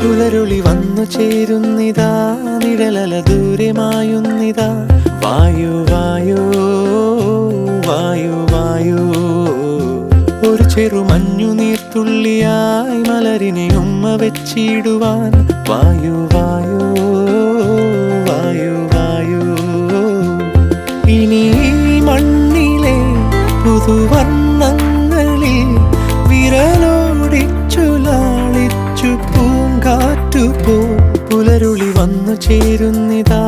പുലരുളി വന്നു ചേരുന്നിതാ, നിഴലല ദൂരെ മായുന്നിതാ. വായു വായു വായു വായു, ഒരു ചെറു മഞ്ഞു നീർത്തുള്ളിയായി മലരിനെ ഉമ്മ വെച്ചിടുവാൻ. വായു വായു വായു വായു, ഇനി മണ്ണിലെ പുതുവർണ്ണങ്ങളിൽ വിരലോടിച്ചു ലാളിച്ചു പൂങ്കാറ്റുപോ. പുലരുളി വന്നു ചേരുന്നിതാ,